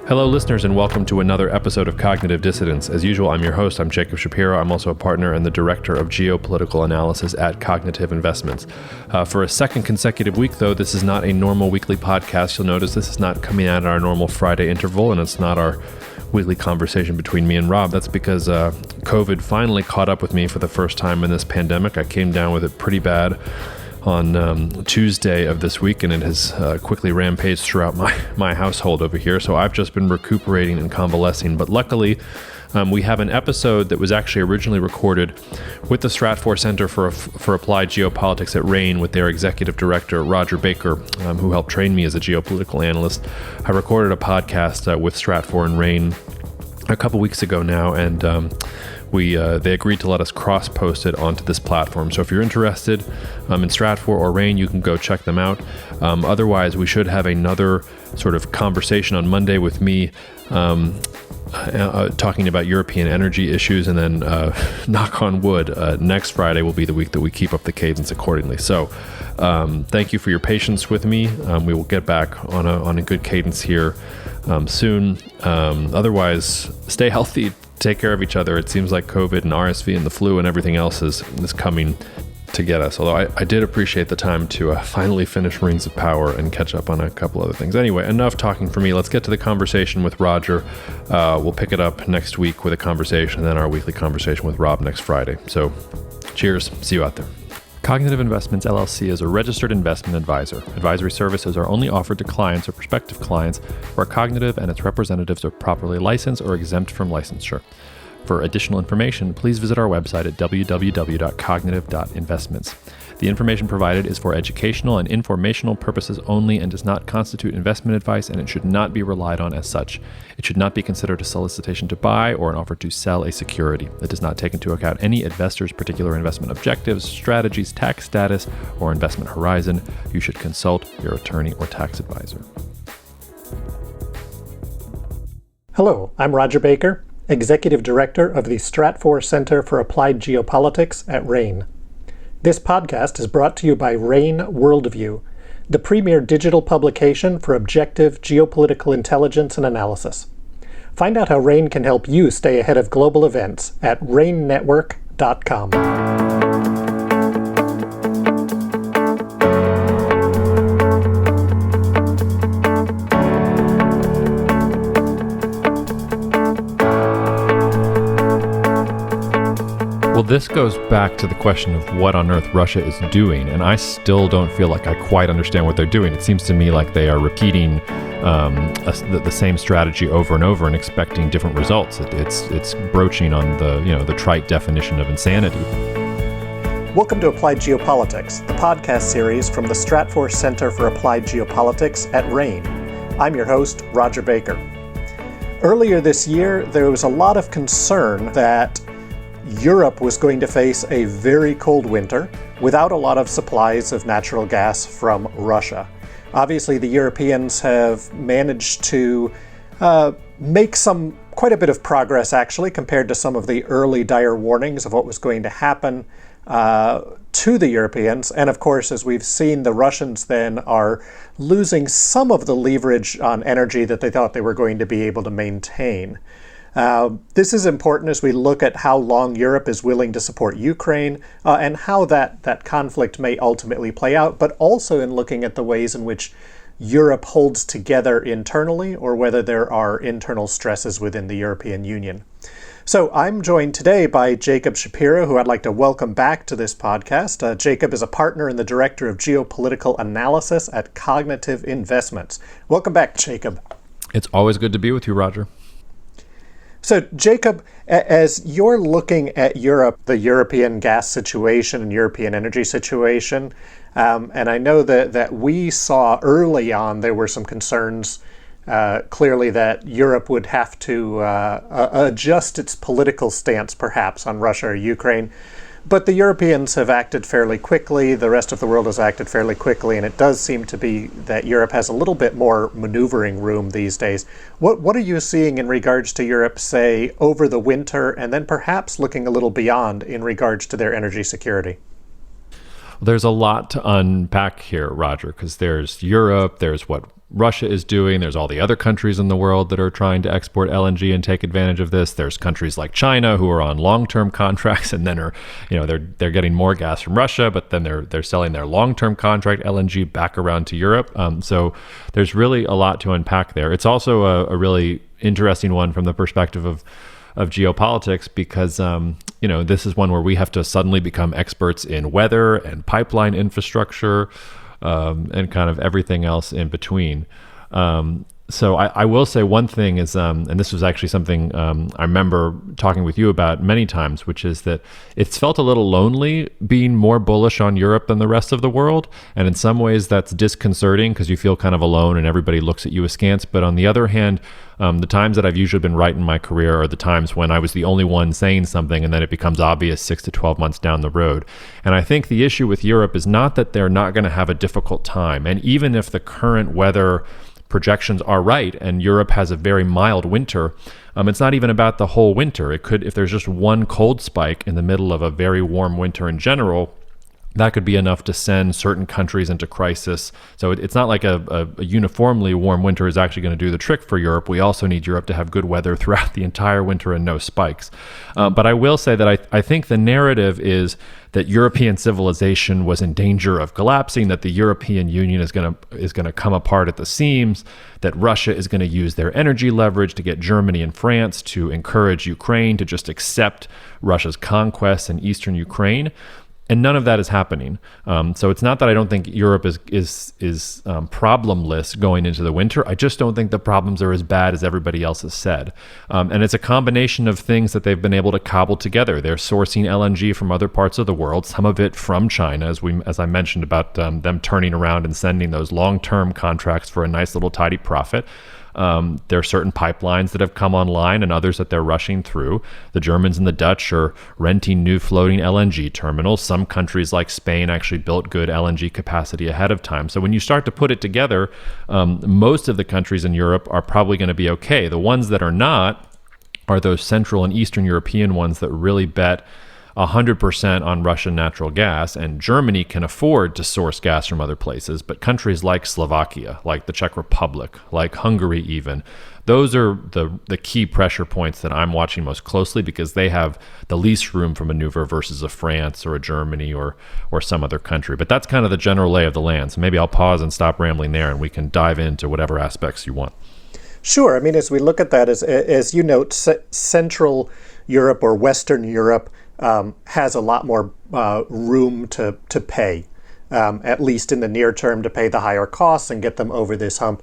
Hello, listeners, and welcome to another episode of Cognitive Dissidence. As usual, I'm your host. I'm Jacob Shapiro. I'm also a partner and the director of geopolitical analysis at Cognitive Investments. For a second consecutive week, though, this is not a normal weekly podcast. You'll notice this is not coming out at our normal Friday interval, and it's not our weekly conversation between me and Rob. That's because COVID finally caught up with me for the first time in this pandemic. I came down with it pretty bad on Tuesday of this week, and it has quickly rampaged throughout my household over here. So I've just been recuperating and convalescing. But luckily, we have an episode that was actually originally recorded with the Stratfor Center for Applied Geopolitics at Rane with their executive director, Roger Baker, who helped train me as a geopolitical analyst. I recorded a podcast with Stratfor and Rane a couple weeks ago now, and they agreed to let us cross-post it onto this platform. So if you're interested in Stratfor or Rane, you can go check them out. Otherwise, we should have another sort of conversation on Monday with me talking about European energy issues, and then knock on wood, next Friday will be the week that we keep up the cadence accordingly. So thank you for your patience with me. We will get back on a good cadence here soon. Otherwise, stay healthy. Take care of each other. It seems like COVID and RSV and the flu and everything else is coming to get us. Although I did appreciate the time to finally finish Rings of Power and catch up on a couple other things. Anyway, enough talking for me. Let's get to the conversation with Roger. We'll pick it up next week with a conversation, and then our weekly conversation with Rob next Friday. So cheers. See you out there. Cognitive Investments, LLC is a registered investment advisor. Advisory services are only offered to clients or prospective clients where Cognitive and its representatives are properly licensed or exempt from licensure. For additional information, please visit our website at www.cognitive.investments. The information provided is for educational and informational purposes only and does not constitute investment advice, and it should not be relied on as such. It should not be considered a solicitation to buy or an offer to sell a security. It does not take into account any investor's particular investment objectives, strategies, tax status, or investment horizon. You should consult your attorney or tax advisor. Hello, I'm Roger Baker, Executive Director of the Stratfor Center for Applied Geopolitics at Rane. This podcast is brought to you by Rane Worldview, the premier digital publication for objective geopolitical intelligence and analysis. Find out how Rane can help you stay ahead of global events at ranenetwork.com. Well, this goes back to the question of what on earth Russia is doing, and I still don't feel like I quite understand what they're doing. It seems to me like they are repeating the same strategy over and over and expecting different results. It's broaching on the trite definition of insanity. Welcome to Applied Geopolitics, the podcast series from the Stratfor Center for Applied Geopolitics at Rane. I'm your host, Roger Baker. Earlier this year, there was a lot of concern that Europe was going to face a very cold winter without a lot of supplies of natural gas from Russia. Obviously, the Europeans have managed to make quite a bit of progress, actually, compared to some of the early dire warnings of what was going to happen to the Europeans. And of course, as we've seen, the Russians then are losing some of the leverage on energy that they thought they were going to be able to maintain. This is important as we look at how long Europe is willing to support Ukraine and how that conflict may ultimately play out, but also in looking at the ways in which Europe holds together internally or whether there are internal stresses within the European Union. So I'm joined today by Jacob Shapiro, who I'd like to welcome back to this podcast. Jacob is a partner and the director of geopolitical analysis at Cognitive Investments. Welcome back, Jacob. It's always good to be with you, Roger. So, Jacob, as you're looking at Europe, the European gas situation and European energy situation, and I know that we saw early on there were some concerns clearly that Europe would have to adjust its political stance perhaps on Russia or Ukraine. But the Europeans have acted fairly quickly, the rest of the world has acted fairly quickly, and it does seem to be that Europe has a little bit more maneuvering room these days. What are you seeing in regards to Europe, say, over the winter, and then perhaps looking a little beyond in regards to their energy security? There's a lot to unpack here, Roger, because there's Europe, there's what Russia is doing. There's all the other countries in the world that are trying to export LNG and take advantage of this. There's countries like China who are on long-term contracts and then they're getting more gas from Russia, but then they're selling their long-term contract LNG back around to Europe. So there's really a lot to unpack there. It's also a really interesting one from the perspective of geopolitics because this is one where we have to suddenly become experts in weather and pipeline infrastructure. And kind of everything else in between. So I will say one thing is, and this was actually something I remember talking with you about many times, which is that it's felt a little lonely being more bullish on Europe than the rest of the world. And in some ways that's disconcerting because you feel kind of alone and everybody looks at you askance. But on the other hand, the times that I've usually been right in my career are the times when I was the only one saying something and then it becomes obvious 6 to 12 months down the road. And I think the issue with Europe is not that they're not going to have a difficult time. And even if the current weather projections are right and Europe has a very mild winter, it's not even about the whole winter. It could, if there's just one cold spike in the middle of a very warm winter in general, that could be enough to send certain countries into crisis. So it's not like a uniformly warm winter is actually going to do the trick for Europe. We also need Europe to have good weather throughout the entire winter and no spikes. But I will say that I think the narrative is that European civilization was in danger of collapsing, that the European Union is going to come apart at the seams, that Russia is going to use their energy leverage to get Germany and France to encourage Ukraine to just accept Russia's conquests in eastern Ukraine. And none of that is happening. So it's not that I don't think Europe is problemless going into the winter. I just don't think the problems are as bad as everybody else has said. And it's a combination of things that they've been able to cobble together. They're sourcing LNG from other parts of the world, some of it from China, as I mentioned about them turning around and sending those long-term contracts for a nice little tidy profit. There are certain pipelines that have come online and others that they're rushing through. The Germans and the Dutch are renting new floating LNG terminals. Some countries like Spain actually built good LNG capacity ahead of time. So when you start to put it together, most of the countries in Europe are probably going to be okay. The ones that are not are those Central and Eastern European ones that really bet 100% on Russian natural gas, and Germany can afford to source gas from other places, but countries like Slovakia, like the Czech Republic, like Hungary even, those are the key pressure points that I'm watching most closely because they have the least room for maneuver versus a France or a Germany or some other country. But that's kind of the general lay of the land. So maybe I'll pause and stop rambling there and we can dive into whatever aspects you want. Sure. I mean, as we look at that, as you note, Central Europe or Western Europe has a lot more room to pay, at least in the near term, to pay the higher costs and get them over this hump.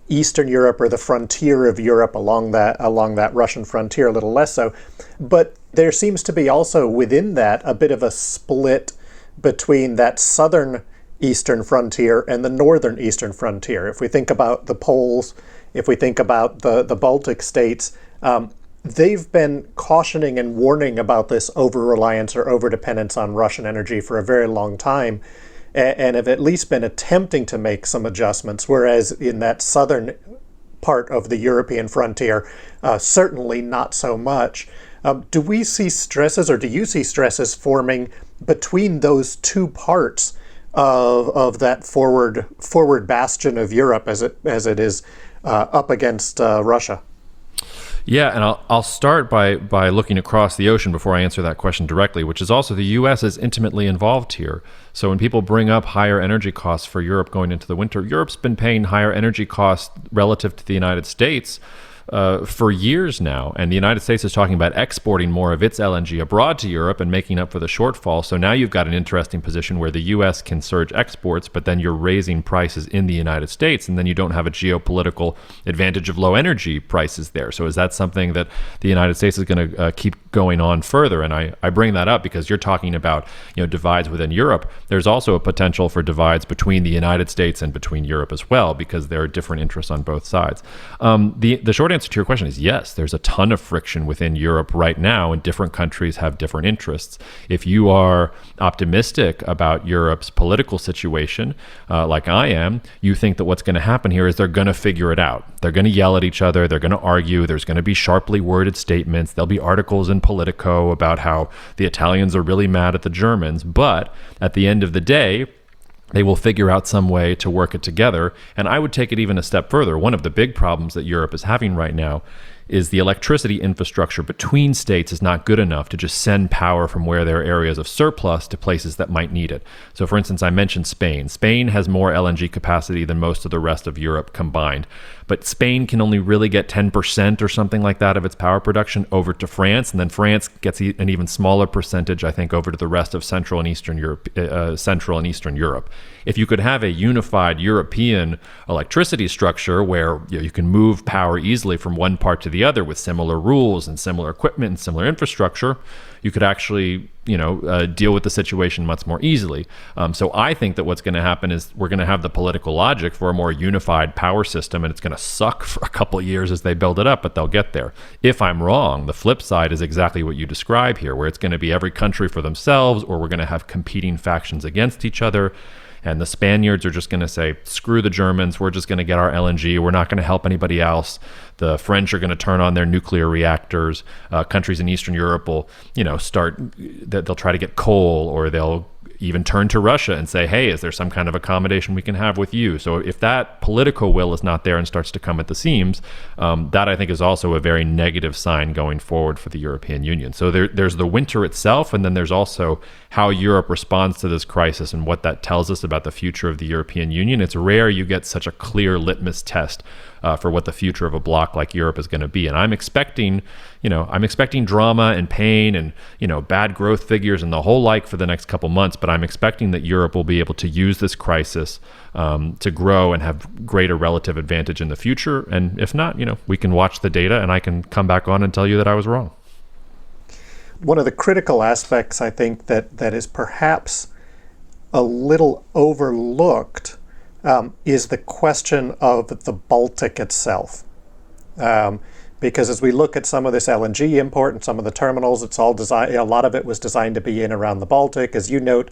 Eastern Europe, or the frontier of Europe along that Russian frontier, a little less so. But there seems to be also within that a bit of a split between that southern eastern frontier and the northern eastern frontier. If we think about the Poles, if we think about the Baltic states, they've been cautioning and warning about this over-reliance or over-dependence on Russian energy for a very long time, and have at least been attempting to make some adjustments, whereas in that southern part of the European frontier, certainly not so much. Do we see stresses, or do you see stresses forming between those two parts of that forward bastion of Europe as it is up against Russia? Yeah, and I'll start by looking across the ocean before I answer that question directly, which is also the U.S. is intimately involved here. So when people bring up higher energy costs for Europe going into the winter, Europe's been paying higher energy costs relative to the United States for years now. And the United States is talking about exporting more of its LNG abroad to Europe and making up for the shortfall. So now you've got an interesting position where the U.S. can surge exports, but then you're raising prices in the United States, and then you don't have a geopolitical advantage of low energy prices there. So is that something that the United States is going to keep going on further? And I bring that up because you're talking about divides within Europe. There's also a potential for divides between the United States and between Europe as well, because there are different interests on both sides. The short answer to your question is yes, there's a ton of friction within Europe right now, and different countries have different interests. If you are optimistic about Europe's political situation, like I am, you think that what's going to happen here is they're going to figure it out. They're going to yell at each other. They're going to argue. There's going to be sharply worded statements. There'll be articles in Politico about how the Italians are really mad at the Germans. But at the end of the day, they will figure out some way to work it together. And I would take it even a step further. One of the big problems that Europe is having right now is the electricity infrastructure between states is not good enough to just send power from where there are areas of surplus to places that might need it. So for instance, I mentioned Spain. Spain has more LNG capacity than most of the rest of Europe combined. But Spain can only really get 10% or something like that of its power production over to France. And then France gets an even smaller percentage, I think, over to the rest of Central and Eastern Europe. If you could have a unified European electricity structure where you can move power easily from one part to the other with similar rules and similar equipment and similar infrastructure, you could actually deal with the situation much more easily. So I think that what's going to happen is we're going to have the political logic for a more unified power system, and it's going to suck for a couple of years as they build it up, but they'll get there. If I'm wrong, the flip side is exactly what you describe here, where it's going to be every country for themselves, or we're going to have competing factions against each other. And the Spaniards are just going to say, screw the Germans, we're just going to get our LNG, we're not going to help anybody else. The French are going to turn on their nuclear reactors. Countries in Eastern Europe will, they'll try to get coal, or they'll even turn to Russia and say, hey, is there some kind of accommodation we can have with you? So if that political will is not there and starts to come at the seams, that I think is also a very negative sign going forward for the European Union. So there's the winter itself, and then there's also how Europe responds to this crisis and what that tells us about the future of the European Union. It's rare you get such a clear litmus test for what the future of a bloc like Europe is going to be. And I'm expecting drama and pain and, bad growth figures and the whole like for the next couple months, but I'm expecting that Europe will be able to use this crisis to grow and have greater relative advantage in the future. And if not, we can watch the data and I can come back on and tell you that I was wrong. One of the critical aspects, I think, that is perhaps a little overlooked is the question of the Baltic itself. Because as we look at some of this LNG import and some of the terminals, it's all designed, a lot of it was designed to be in around the Baltic. As you note,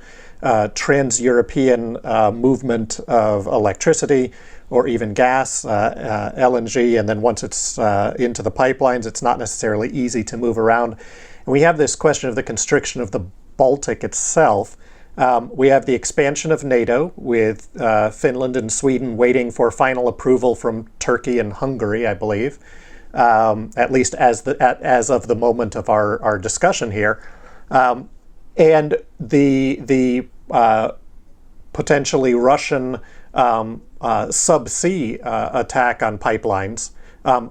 trans-European movement of electricity or even gas, LNG, and then once it's into the pipelines, it's not necessarily easy to move around. And we have this question of the constriction of the Baltic itself. We have the expansion of NATO with Finland and Sweden waiting for final approval from Turkey and Hungary, I believe, at least as of the moment of our discussion here, and the potentially Russian subsea attack on pipelines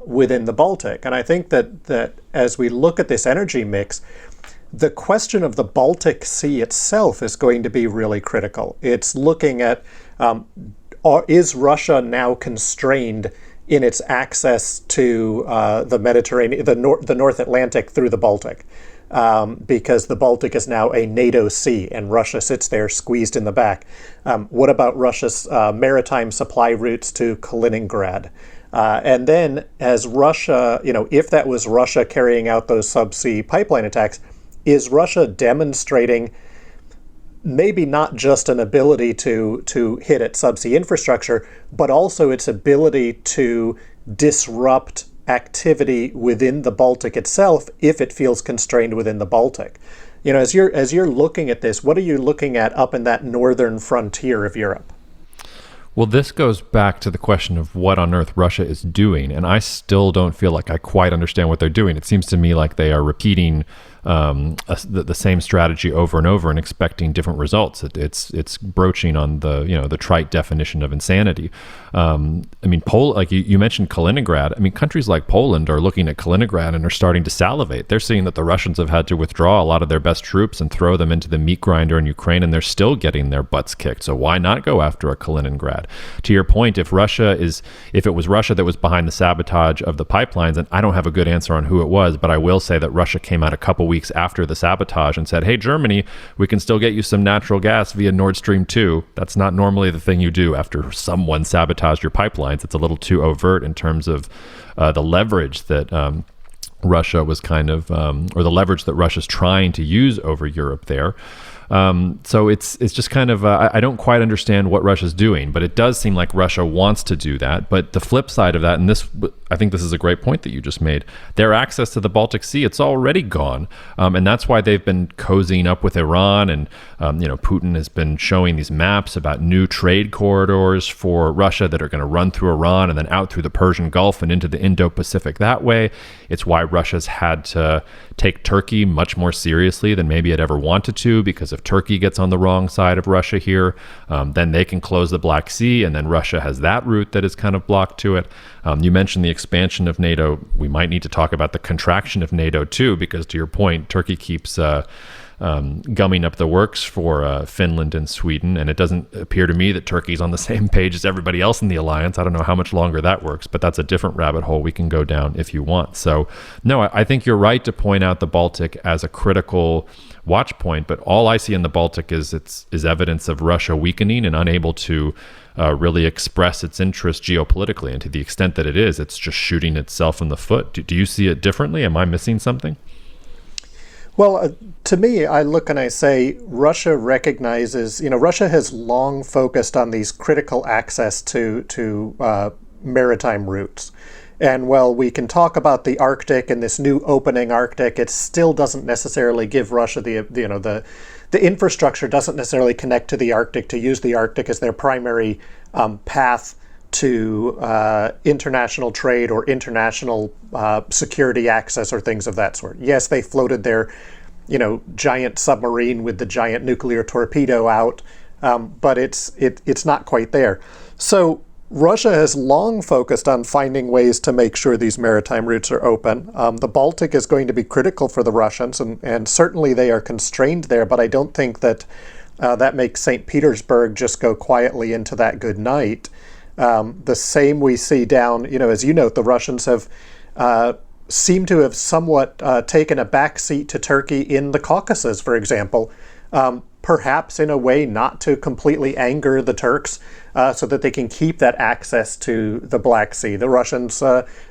within the Baltic. And I think that as we look at this energy mix, the question of the Baltic Sea itself is going to be really critical. It's looking at, is Russia now constrained in its access to the Mediterranean, the North Atlantic through the Baltic? Because the Baltic is now a NATO sea and Russia sits there squeezed in the back. What about Russia's maritime supply routes to Kaliningrad? And then as Russia, if that was Russia carrying out those subsea pipeline attacks, is Russia demonstrating maybe not just an ability to hit at subsea infrastructure, but also its ability to disrupt activity within the Baltic itself if it feels constrained within the Baltic? As you're looking at this, what are you looking at up in that northern frontier of Europe? Well, this goes back to the question of what on earth Russia is doing, and I still don't feel like I quite understand what they're doing. It seems to me like they are repeating the same strategy over and over and expecting different results. It's broaching on the trite definition of insanity. Like you mentioned Kaliningrad. Countries like Poland are looking at Kaliningrad and are starting to salivate. They're seeing that the Russians have had to withdraw a lot of their best troops and throw them into the meat grinder in Ukraine, and they're still getting their butts kicked. So why not go after a Kaliningrad? To your point, if it was Russia that was behind the sabotage of the pipelines, and I don't have a good answer on who it was, but I will say that Russia came out a couple weeks after the sabotage and said, hey, Germany, we can still get you some natural gas via Nord Stream 2. That's not normally the thing you do after someone sabotaged your pipelines. It's a little too overt in terms of the leverage that Russia was or the leverage that Russia's trying to use over Europe there. So it's just kind of, I don't quite understand what Russia's doing, but it does seem like Russia wants to do that. But the flip side of that, and I think this is a great point that you just made, their access to the Baltic Sea, it's already gone. And that's why they've been cozying up with Iran. And, Putin has been showing these maps about new trade corridors for Russia that are going to run through Iran and then out through the Persian Gulf and into the Indo-Pacific that way. It's why Russia's had to take Turkey much more seriously than maybe it ever wanted to, because if Turkey gets on the wrong side of Russia here, then they can close the Black Sea, and then Russia has that route that is kind of blocked to it. You mentioned the expansion of NATO. We might need to talk about the contraction of NATO too, because to your point, Turkey keeps gumming up the works for Finland and Sweden, and it doesn't appear to me that Turkey's on the same page as everybody else in the alliance. I don't know how much longer that works, but that's a different rabbit hole we can go down if you want. So no, I think you're right to point out the Baltic as a critical watch point, but all I see in the Baltic is evidence of Russia weakening and unable to really express its interest geopolitically, and to the extent that it is, it's just shooting itself in the foot. Do you see it differently? Am I missing something? Well, to me, I look and I say Russia recognizes, Russia has long focused on these critical access to maritime routes. And while we can talk about the Arctic and this new opening Arctic, it still doesn't necessarily give Russia the infrastructure doesn't necessarily connect to the Arctic to use the Arctic as their primary path to international trade or international security access or things of that sort. Yes, they floated their, giant submarine with the giant nuclear torpedo out, but it's not quite there. So Russia has long focused on finding ways to make sure these maritime routes are open. The Baltic is going to be critical for the Russians, and certainly they are constrained there, but I don't think that that makes St. Petersburg just go quietly into that good night. The same we see down, as you note, the Russians have seem to have somewhat taken a backseat to Turkey in the Caucasus, for example, perhaps in a way not to completely anger the Turks so that they can keep that access to the Black Sea. The Russians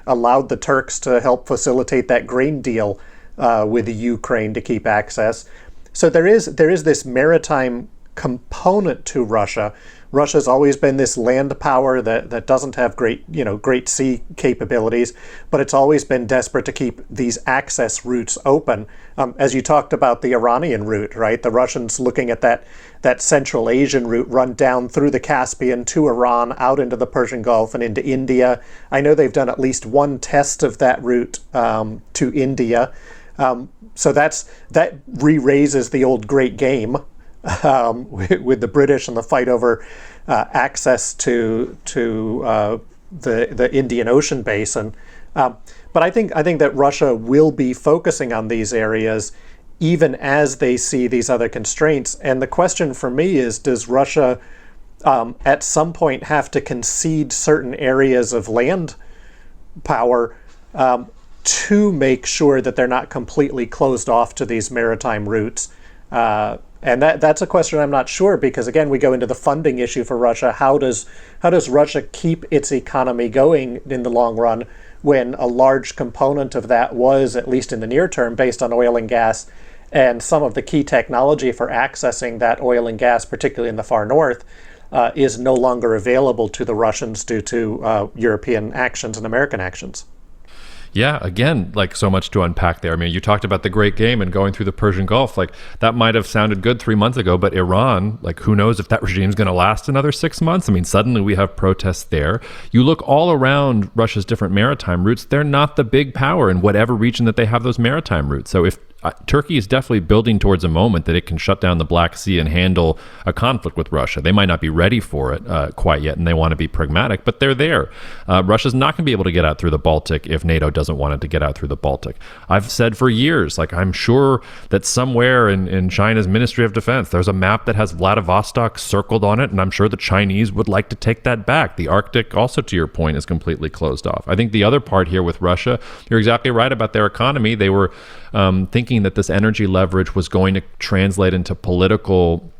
allowed the Turks to help facilitate that grain deal with the Ukraine to keep access. So there is this maritime component to Russia. Russia's always been this land power that doesn't have great sea capabilities, but it's always been desperate to keep these access routes open. As you talked about the Iranian route, right? The Russians looking at that Central Asian route run down through the Caspian to Iran, out into the Persian Gulf and into India. I know they've done at least one test of that route to India. So that re-raises the old great game with the British and the fight over access to the Indian Ocean basin. But I think that Russia will be focusing on these areas even as they see these other constraints. And the question for me is, does Russia at some point have to concede certain areas of land power to make sure that they're not completely closed off to these maritime routes? And that's a question I'm not sure, because again, we go into the funding issue for Russia. How does Russia keep its economy going in the long run when a large component of that was, at least in the near term, based on oil and gas, and some of the key technology for accessing that oil and gas, particularly in the far north, is no longer available to the Russians due to European actions and American actions? Yeah, again, like so much to unpack there. I mean, you talked about the great game and going through the Persian Gulf. Like that might have sounded good 3 months ago, but Iran, like who knows if that regime is going to last another 6 months? I mean, suddenly we have protests there. You look all around Russia's different maritime routes, they're not the big power in whatever region that they have those maritime routes. So if Turkey is definitely building towards a moment that it can shut down the Black Sea and handle a conflict with Russia. They might not be ready for it quite yet, and they want to be pragmatic, but they're there. Russia's not going to be able to get out through the Baltic if NATO doesn't want it to get out through the Baltic. I've said for years, like I'm sure that somewhere in China's Ministry of Defense, there's a map that has Vladivostok circled on it, and I'm sure the Chinese would like to take that back. The Arctic, also to your point, is completely closed off. I think the other part here with Russia, you're exactly right about their economy. They were thinking that this energy leverage was going to translate into political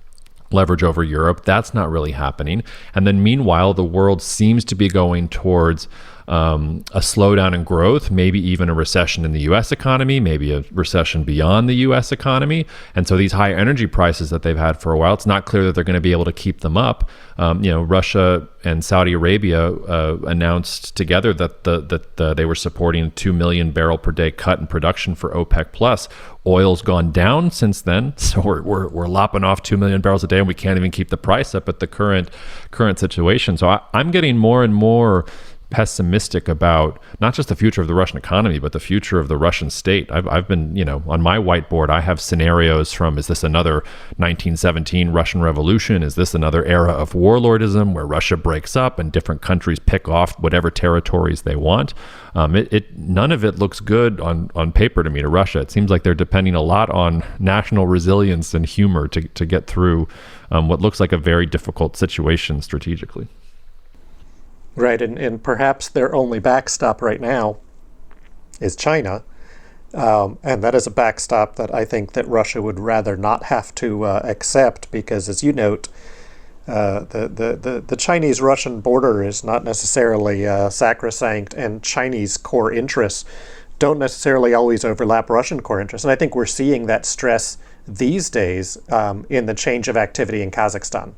leverage over Europe. That's not really happening. And then meanwhile, the world seems to be going towards a slowdown in growth, maybe even a recession in the U.S. economy, maybe a recession beyond the U.S. economy. And so ththese high energy prices that they've had for a while, it's not clear that they're going to be able to keep them up. Russia and Saudi Arabia announced together that they were supporting a 2 million barrel per day cut in production for OPEC plus. Oil's gone down since then, so we're lopping off 2 million barrels a day, and we can't even keep the price up at the current situation. So I'm getting more and more pessimistic about not just the future of the Russian economy, but the future of the Russian state. I've been, on my whiteboard, I have scenarios from, is this another 1917 Russian Revolution? Is this another era of warlordism where Russia breaks up and different countries pick off whatever territories they want? None of it looks good on paper to me to Russia. It seems like they're depending a lot on national resilience and humor to get through what looks like a very difficult situation strategically. Right, and perhaps their only backstop right now is China, and that is a backstop that I think that Russia would rather not have to accept, because, as you note, the Chinese-Russian border is not necessarily sacrosanct, and Chinese core interests don't necessarily always overlap Russian core interests. And I think we're seeing that stress these days in the change of activity in Kazakhstan,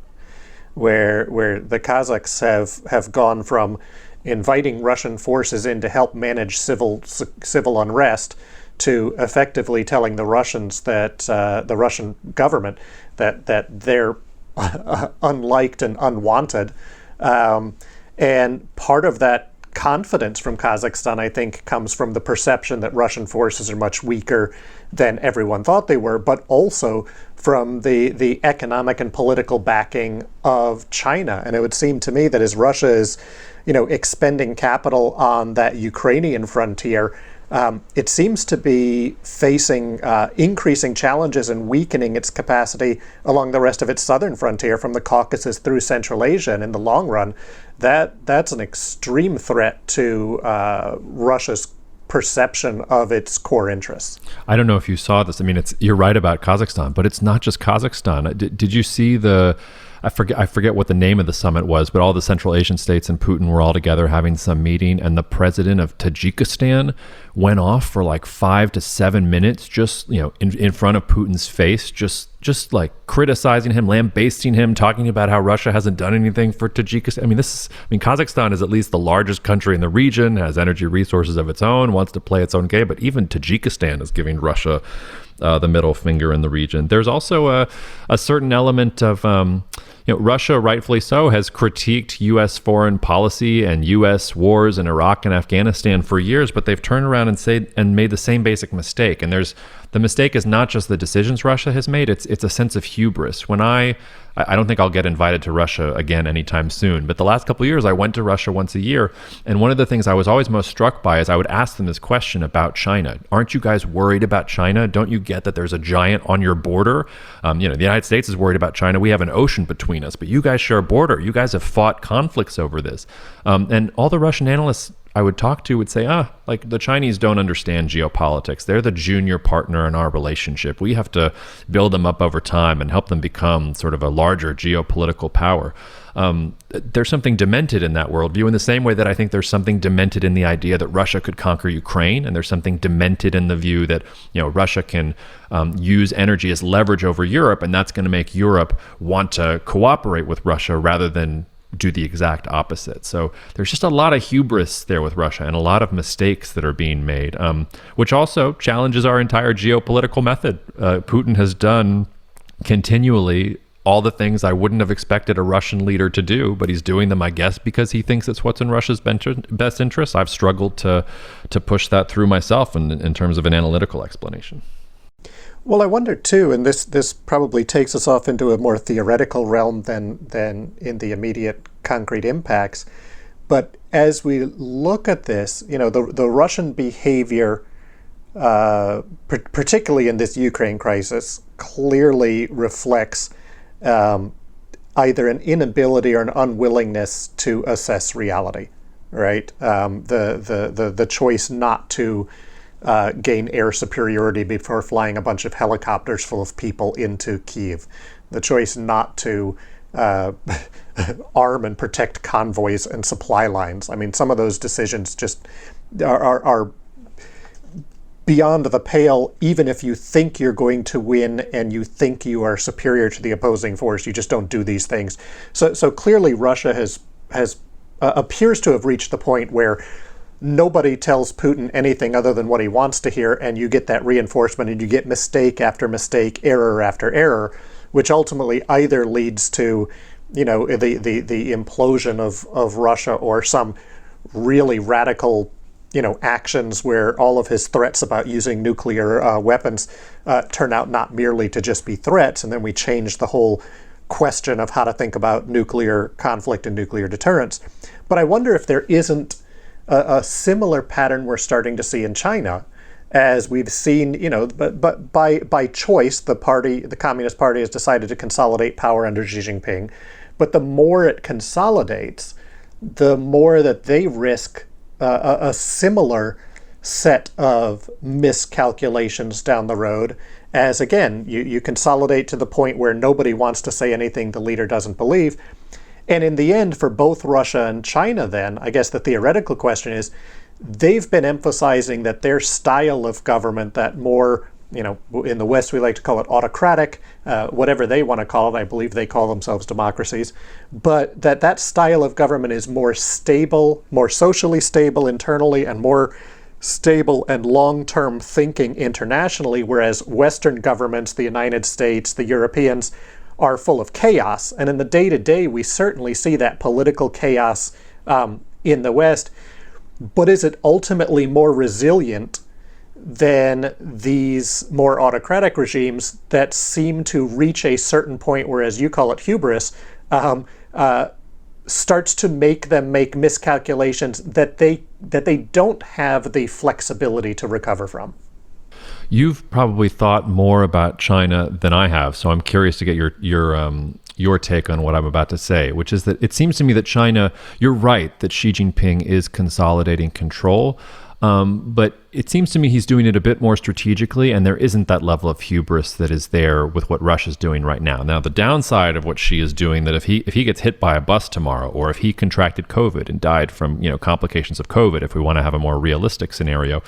where the Kazakhs have gone from inviting Russian forces in to help manage civil unrest to effectively telling the Russians that the Russian government that they're unliked and unwanted. And part of that confidence from Kazakhstan, I think, comes from the perception that Russian forces are much weaker than everyone thought they were, but also from the economic and political backing of China. And it would seem to me that as Russia is, expending capital on that Ukrainian frontier, it seems to be facing increasing challenges and weakening its capacity along the rest of its southern frontier from the Caucasus through Central Asia. And in the long run, that's an extreme threat to Russia's perception of its core interests. I don't know if you saw this. I mean, you're right about Kazakhstan, but it's not just Kazakhstan. Did you see I forget what the name of the summit was, but all the Central Asian states and Putin were all together having some meeting, and the president of Tajikistan went off for like 5 to 7 minutes, just in front of Putin's face, just like criticizing him, lambasting him, talking about how Russia hasn't done anything for Tajikistan. Kazakhstan is at least the largest country in the region, has energy resources of its own, wants to play its own game, but even Tajikistan is giving Russia the middle finger in the region. There's also a certain element of Russia, rightfully so, has critiqued U.S. foreign policy and U.S. wars in Iraq and Afghanistan for years, but they've turned around and made the same basic mistake. And the mistake is not just the decisions Russia has made; it's a sense of hubris. When I don't think I'll get invited to Russia again anytime soon, but the last couple of years I went to Russia once a year, and one of the things I was always most struck by is I would ask them this question about China. Aren't you guys worried about China? Don't you get that there's a giant on your border? The United States is worried about China. We have an ocean between us, but you guys share a border. You guys have fought conflicts over this. And all the Russian analysts I would talk to would say, the Chinese don't understand geopolitics. They're the junior partner in our relationship. We have to build them up over time and help them become sort of a larger geopolitical power. There's something demented in that worldview, in the same way that I think there's something demented in the idea that Russia could conquer Ukraine, and there's something demented in the view that Russia can use energy as leverage over Europe, and that's going to make Europe want to cooperate with Russia rather than do the exact opposite. So there's just a lot of hubris there with Russia and a lot of mistakes that are being made, which also challenges our entire geopolitical method. Putin has done continually all the things I wouldn't have expected a Russian leader to do, but he's doing them, I guess, because he thinks it's what's in Russia's best interest. I've struggled to push that through myself in terms of an analytical explanation. Well, I wonder too, and this probably takes us off into a more theoretical realm than in the immediate concrete impacts. But as we look at this, the Russian behavior, particularly in this Ukraine crisis, clearly reflects either an inability or an unwillingness to assess reality. Right, the choice not to gain air superiority before flying a bunch of helicopters full of people into Kyiv. The choice not to uh, arm and protect convoys and supply lines. I mean, some of those decisions just are beyond the pale. Even if you think you're going to win and you think you are superior to the opposing force, you just don't do these things. So clearly Russia has appears to have reached the point where nobody tells Putin anything other than what he wants to hear, and you get that reinforcement, and you get mistake after mistake, error after error, which ultimately either leads to, the implosion of Russia, or some really radical, actions where all of his threats about using nuclear weapons turn out not merely to just be threats, and then we change the whole question of how to think about nuclear conflict and nuclear deterrence. But I wonder if there isn't a similar pattern we're starting to see in China, as we've seen, but by choice, the Communist Party has decided to consolidate power under Xi Jinping. But the more it consolidates, the more that they risk a similar set of miscalculations down the road, as again, you consolidate to the point where nobody wants to say anything the leader doesn't believe. And in the end, for both Russia and China, then, I guess the theoretical question is, they've been emphasizing that their style of government, that more, in the West we like to call it autocratic, whatever they want to call it, I believe they call themselves democracies, but that style of government is more stable, more socially stable internally, and more stable and long-term thinking internationally, whereas Western governments, the United States, the Europeans, are full of chaos. And in the day-to-day, we certainly see that political chaos in the West. But is it ultimately more resilient than these more autocratic regimes that seem to reach a certain point where, as you call it, hubris, starts to make them make miscalculations that they don't have the flexibility to recover from? You've probably thought more about China than I have, so I'm curious to get your take on what I'm about to say, which is that it seems to me that China, you're right, that Xi Jinping is consolidating control, but it seems to me he's doing it a bit more strategically, and there isn't that level of hubris that is there with what Russia's doing right now. Now, the downside of what Xi is doing, that if he gets hit by a bus tomorrow, or if he contracted COVID and died from complications of COVID, if we want to have a more realistic scenario,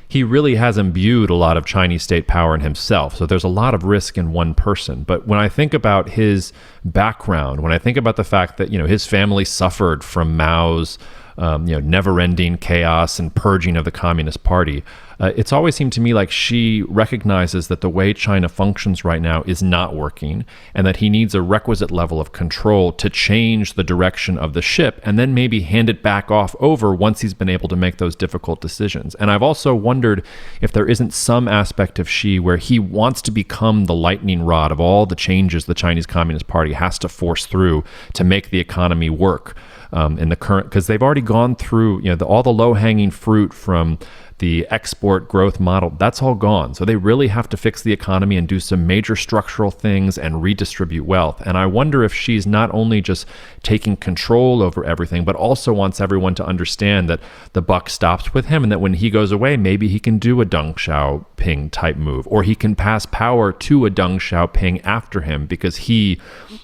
he really has imbued a lot of Chinese state power in himself. So there's a lot of risk in one person. But when I think about his background, when I think about the fact that, his family suffered from Mao's, never-ending chaos and purging of the Communist Party, it's always seemed to me like Xi recognizes that the way China functions right now is not working, and that he needs a requisite level of control to change the direction of the ship, and then maybe hand it back off over once he's been able to make those difficult decisions. And I've also wondered if there isn't some aspect of Xi where he wants to become the lightning rod of all the changes the Chinese Communist Party has to force through to make the economy work in the current, because they've already gone through all the low-hanging fruit from the export growth model, that's all gone. So they really have to fix the economy and do some major structural things and redistribute wealth. And I wonder if she's not only just taking control over everything, but also wants everyone to understand that the buck stops with him, and that when he goes away, maybe he can do a Deng Xiaoping type move, or he can pass power to a Deng Xiaoping after him, because he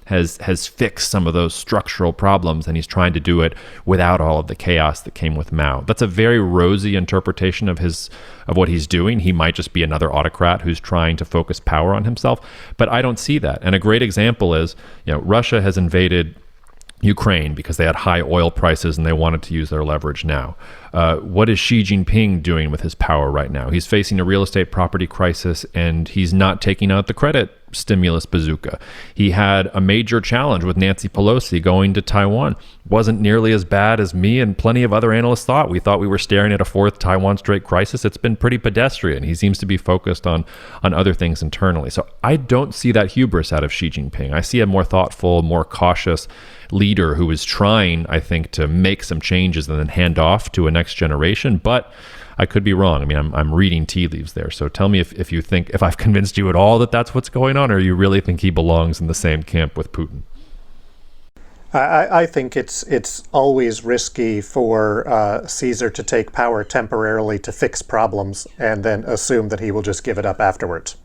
has fixed some of those structural problems, and he's trying to do it without all of the chaos that came with Mao. That's a very rosy interpretation of what he's doing. He might just be another autocrat who's trying to focus power on himself, but I don't see that. And a great example is, Russia has invaded Ukraine because they had high oil prices and they wanted to use their leverage now. What is Xi Jinping doing with his power right now? He's facing a real estate property crisis, and he's not taking out the credit stimulus bazooka. He had a major challenge with Nancy Pelosi going to Taiwan. Wasn't nearly as bad as me and plenty of other analysts thought. We thought we were staring at a fourth Taiwan Strait crisis. It's been pretty pedestrian. He seems to be focused on other things internally. So I don't see that hubris out of Xi Jinping. I see a more thoughtful, more cautious leader who is trying, I think, to make some changes and then hand off to a next generation. But I could be wrong. I mean, I'm reading tea leaves there. So tell me if you think, if I've convinced you at all that that's what's going on, or you really think he belongs in the same camp with Putin? I think it's always risky for Caesar to take power temporarily to fix problems and then assume that he will just give it up afterwards.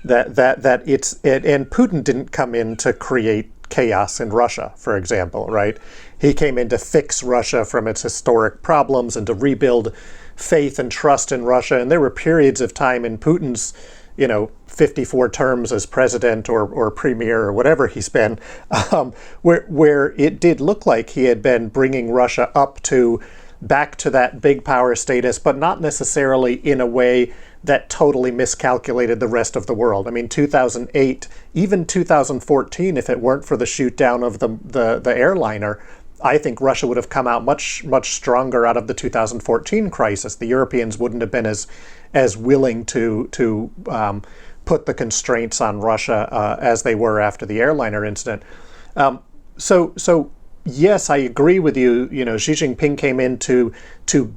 And Putin didn't come in to create chaos in Russia, for example, right? He came in to fix Russia from its historic problems and to rebuild faith and trust in Russia. And there were periods of time in Putin's, 54 terms as president or premier or whatever he's been, where it did look like he had been bringing Russia back to that big power status, but not necessarily in a way that totally miscalculated the rest of the world. I mean, 2008, even 2014, if it weren't for the shoot down of the airliner, I think Russia would have come out much, much stronger out of the 2014 crisis. The Europeans wouldn't have been as willing to put the constraints on Russia as they were after the airliner incident. So yes, I agree with you. Xi Jinping came in to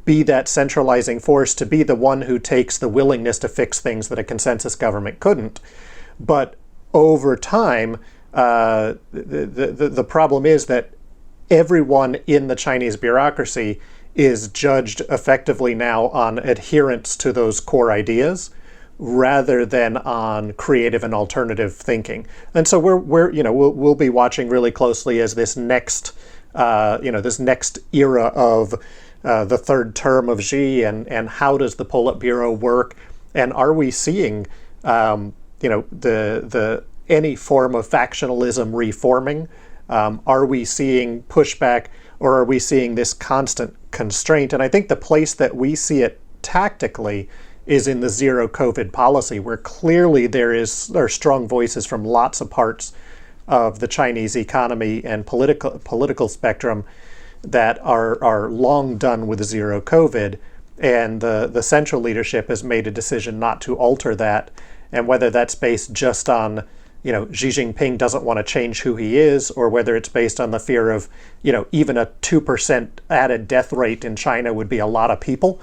be that centralizing force, to be the one who takes the willingness to fix things that a consensus government couldn't. But over time, the problem is that everyone in the Chinese bureaucracy is judged effectively now on adherence to those core ideas, rather than on creative and alternative thinking. And so we'll be watching really closely as this next era of the third term of Xi, and how does the Politburo work, and are we seeing any form of factionalism reforming? Are we seeing pushback, or are we seeing this constant constraint? And I think the place that we see it tactically is in the zero COVID policy, where clearly there are strong voices from lots of parts of the Chinese economy and political spectrum that are long done with zero COVID, and the central leadership has made a decision not to alter that. And whether that's based just on Xi Jinping doesn't want to change who he is, or whether it's based on the fear of even a 2% added death rate in China would be a lot of people.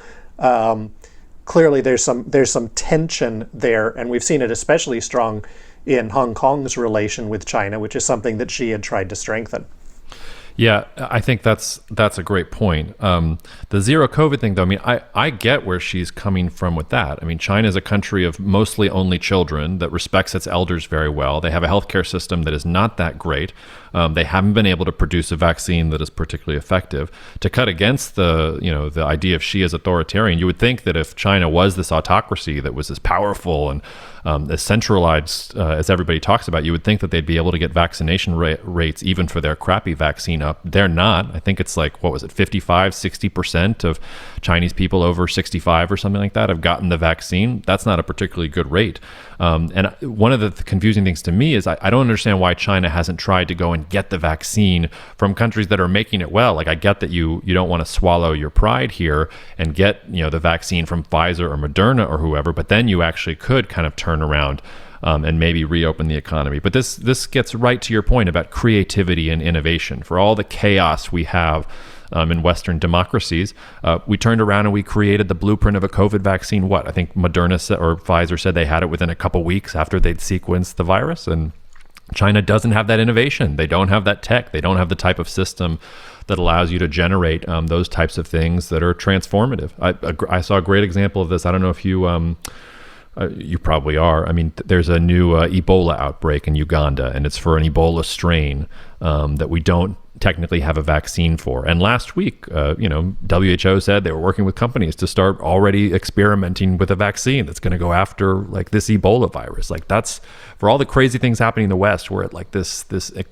Clearly, there's some tension there, and we've seen it especially strong in Hong Kong's relation with China, which is something that Xi had tried to strengthen. Yeah, I think that's a great point. The zero COVID thing, though, I mean, I get where she's coming from with that. I mean, China is a country of mostly only children that respects its elders very well. They have a healthcare system that is not that great. They haven't been able to produce a vaccine that is particularly effective. To cut against the idea of Xi as authoritarian, you would think that if China was this autocracy that was as powerful and as centralized as everybody talks about, you would think that they'd be able to get vaccination rates even for their crappy vaccine up. They're not. I think it's like, 55-60% of Chinese people over 65 or something like that have gotten the vaccine. That's not a particularly good rate. And one of the confusing things to me is I don't understand why China hasn't tried to go and get the vaccine from countries that are making it well. Like, I get that you don't want to swallow your pride here and get the vaccine from Pfizer or Moderna or whoever, but then you actually could kind of turn around and maybe reopen the economy. But this gets right to your point about creativity and innovation. For all the chaos we have in Western democracies, we turned around and we created the blueprint of a COVID vaccine. I think Moderna or Pfizer said they had it within a couple weeks after they'd sequenced the virus. And China doesn't have that innovation. They don't have that tech. They don't have the type of system that allows you to generate those types of things that are transformative. I saw a great example of this. I don't know if you probably are. I mean, there's a new Ebola outbreak in Uganda, and it's for an Ebola strain that we don't technically have a vaccine for. And last week, WHO said they were working with companies to start already experimenting with a vaccine that's going to go after like this Ebola virus. Like, that's, for all the crazy things happening in the West, we're at like this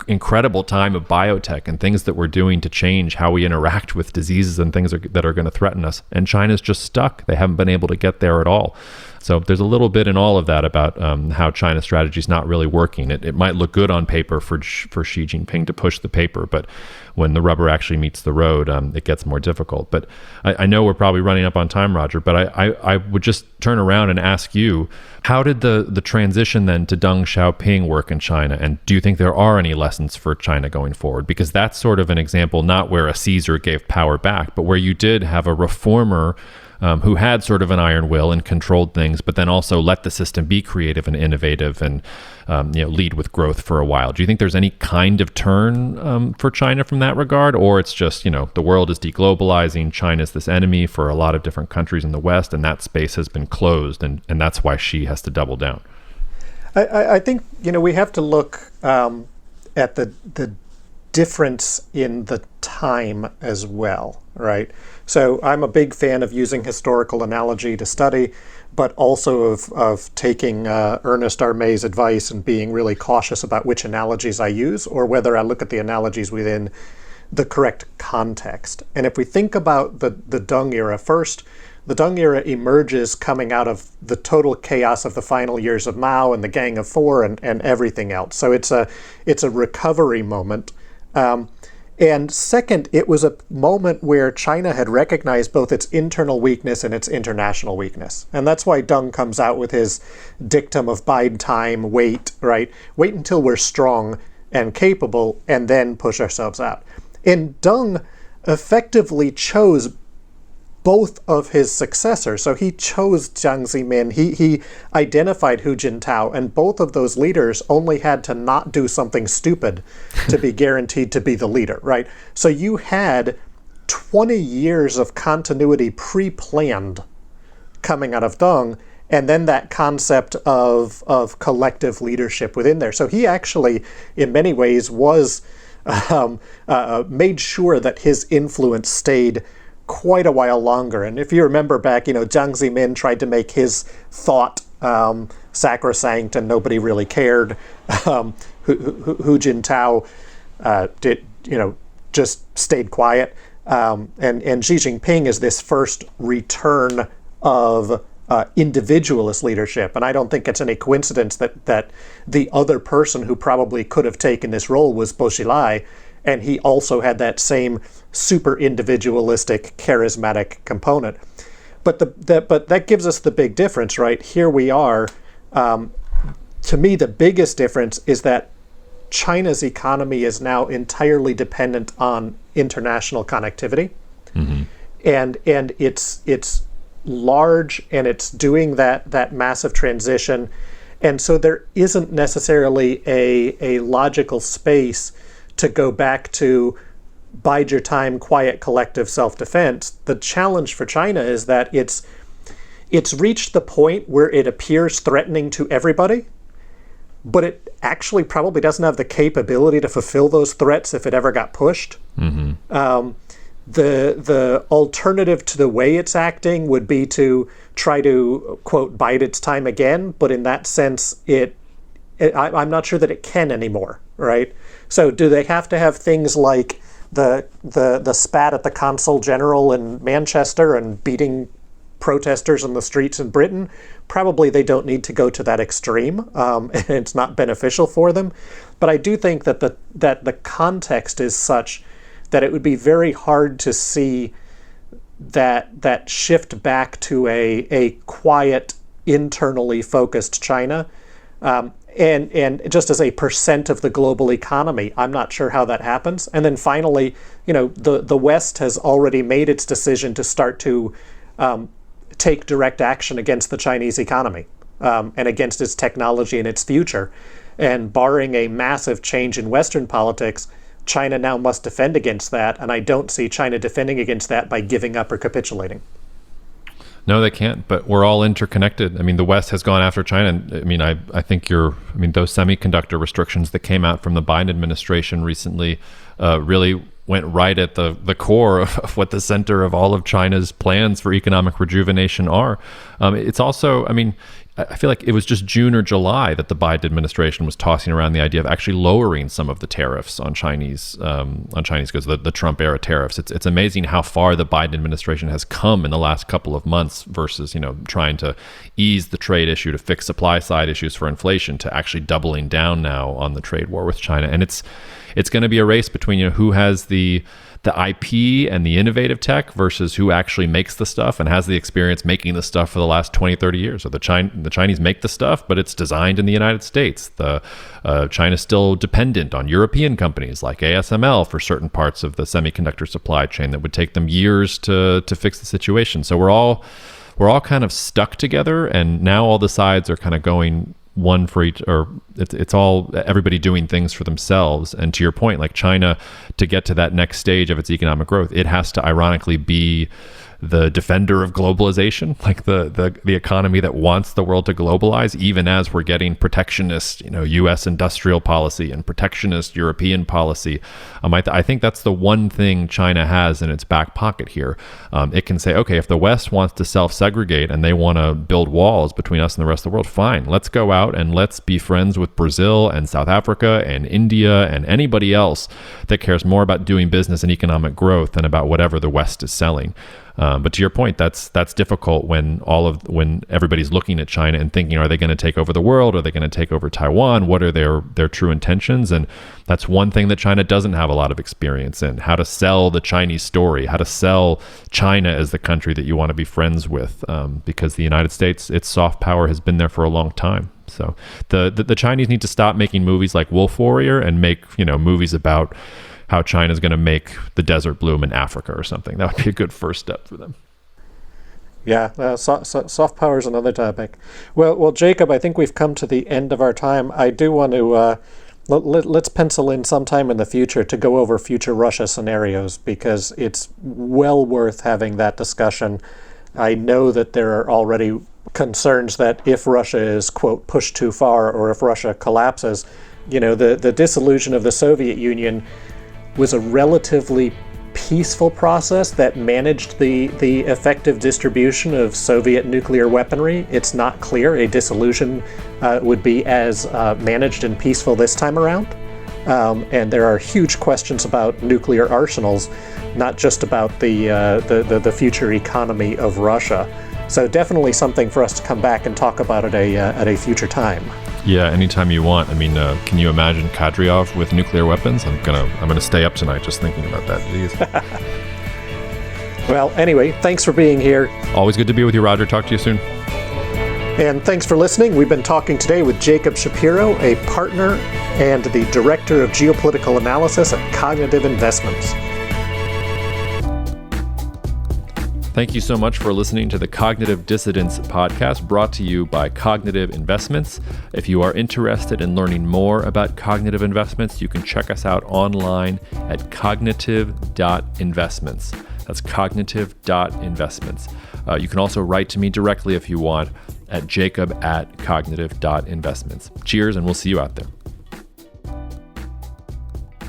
incredible time of biotech and things that we're doing to change how we interact with diseases and things that are going to threaten us. And China's just stuck. They haven't been able to get there at all. So there's a little bit in all of that about how China's strategy is not really working. It might look good on paper for Xi Jinping to push the paper, but when the rubber actually meets the road, it gets more difficult. But I know we're probably running up on time, Roger, but I would just turn around and ask you, how did the transition then to Deng Xiaoping work in China? And do you think there are any lessons for China going forward? Because that's sort of an example, not where a Caesar gave power back, but where you did have a reformer who had sort of an iron will and controlled things, but then also let the system be creative and innovative and lead with growth for a while. Do you think there's any kind of turn for China from that regard? Or it's just, the world is deglobalizing, China's this enemy for a lot of different countries in the West, and that space has been closed, and that's why Xi has to double down? I think, we have to look at the difference in the time as well, right? So I'm a big fan of using historical analogy to study, but also of taking Ernest R. May's advice and being really cautious about which analogies I use, or whether I look at the analogies within the correct context. And if we think about the Deng era first, the Deng era emerges coming out of the total chaos of the final years of Mao and the Gang of Four and everything else. So it's a recovery moment. And second, it was a moment where China had recognized both its internal weakness and its international weakness. And that's why Deng comes out with his dictum of bide time, wait, right? Wait until we're strong and capable, and then push ourselves out. And Deng effectively chose both of his successors. So he chose Jiang Zemin, he identified Hu Jintao, and both of those leaders only had to not do something stupid to be guaranteed to be the leader, right? So you had 20 years of continuity pre-planned coming out of Deng, and then that concept of collective leadership within there. So he actually, in many ways, was made sure that his influence stayed quite a while longer. And if you remember back, Jiang Zemin tried to make his thought sacrosanct, and nobody really cared. Hu Jintao did, just stayed quiet. And Xi Jinping is this first return of individualist leadership. And I don't think it's any coincidence that the other person who probably could have taken this role was Bo Xilai, and he also had that same super individualistic, charismatic component. But that gives us the big difference, right? Here we are. To me, the biggest difference is that China's economy is now entirely dependent on international connectivity, and it's large, and it's doing that massive transition, and so there isn't necessarily a logical space to go back to bide your time, quiet, collective self-defense. The challenge for China is that it's reached the point where it appears threatening to everybody, but it actually probably doesn't have the capability to fulfill those threats if it ever got pushed. The alternative to the way it's acting would be to try to, quote, bide its time again, but in that sense, I'm not sure that it can anymore, right? So do they have to have things like the spat at the consul general in Manchester and beating protesters in the streets in Britain? Probably they don't need to go to that extreme, and it's not beneficial for them. But I do think that the context is such that it would be very hard to see that shift back to a quiet, internally focused China. And just as a percent of the global economy, I'm not sure how that happens. And then finally, the West has already made its decision to start to take direct action against the Chinese economy and against its technology and its future. And barring a massive change in Western politics, China now must defend against that. And I don't see China defending against that by giving up or capitulating. No, they can't, but we're all interconnected. I mean, the West has gone after China. I mean, I think those semiconductor restrictions that came out from the Biden administration recently really went right at the core of what the center of all of China's plans for economic rejuvenation are. It's also, I feel like it was just June or July that the Biden administration was tossing around the idea of actually lowering some of the tariffs on Chinese goods, the Trump era tariffs. It's amazing how far the Biden administration has come in the last couple of months versus trying to ease the trade issue to fix supply side issues for inflation to actually doubling down now on the trade war with China. And it's going to be a race between who has the IP and the innovative tech versus who actually makes the stuff and has the experience making the stuff for the last 20, 30 years. So the Chinese make the stuff, but it's designed in the United States. China's still dependent on European companies like ASML for certain parts of the semiconductor supply chain that would take them years to fix the situation. So we're all kind of stuck together, and now all the sides are kind of going one for each, or it's all everybody doing things for themselves. And to your point, like China, to get to that next stage of its economic growth, it has to ironically be the defender of globalization, like the economy that wants the world to globalize, even as we're getting protectionist, U.S. industrial policy and protectionist European policy. I think that's the one thing China has in its back pocket here. It can say, okay, if the West wants to self-segregate and they want to build walls between us and the rest of the world, fine. Let's go out and let's be friends with Brazil and South Africa and India and anybody else that cares more about doing business and economic growth than about whatever the West is selling. But to your point, that's difficult when everybody's looking at China and thinking, are they going to take over the world? Are they going to take over Taiwan? What are their true intentions? And that's one thing that China doesn't have a lot of experience in: how to sell the Chinese story, how to sell China as the country that you want to be friends with. Because the United States, its soft power has been there for a long time. So the Chinese need to stop making movies like Wolf Warrior and make movies about how China's going to make the desert bloom in Africa or something. That would be a good first step for them. Yeah, soft power is another topic. Well, Jacob, I think we've come to the end of our time. I do want to let's pencil in sometime in the future to go over future Russia scenarios, because it's well worth having that discussion. I know that there are already concerns that if Russia is, quote, pushed too far, or if Russia collapses, the dissolution of the Soviet Union was a relatively peaceful process that managed the effective distribution of Soviet nuclear weaponry. It's not clear a dissolution would be as managed and peaceful this time around. And there are huge questions about nuclear arsenals, not just about the future economy of Russia. So definitely something for us to come back and talk about at a future time. Yeah, anytime you want. Can you imagine Kadyrov with nuclear weapons? I'm gonna stay up tonight just thinking about that. Jeez. Well, anyway, thanks for being here. Always good to be with you, Roger. Talk to you soon. And thanks for listening. We've been talking today with Jacob Shapiro, a partner and the director of geopolitical analysis at Cognitive Investments. Thank you so much for listening to the Cognitive Dissidence podcast, brought to you by Cognitive Investments. If you are interested in learning more about cognitive investments, you can check us out online at cognitive.investments. That's cognitive.investments. You can also write to me directly if you want at jacob@cognitive.investments. Cheers, and we'll see you out there.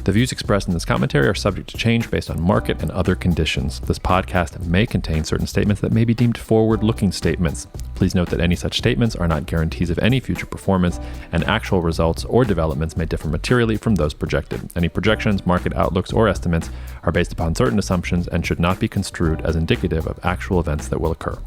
The views expressed in this commentary are subject to change based on market and other conditions. This podcast may contain certain statements that may be deemed forward-looking statements. Please note that any such statements are not guarantees of any future performance, and actual results or developments may differ materially from those projected. Any projections, market outlooks, or estimates are based upon certain assumptions and should not be construed as indicative of actual events that will occur.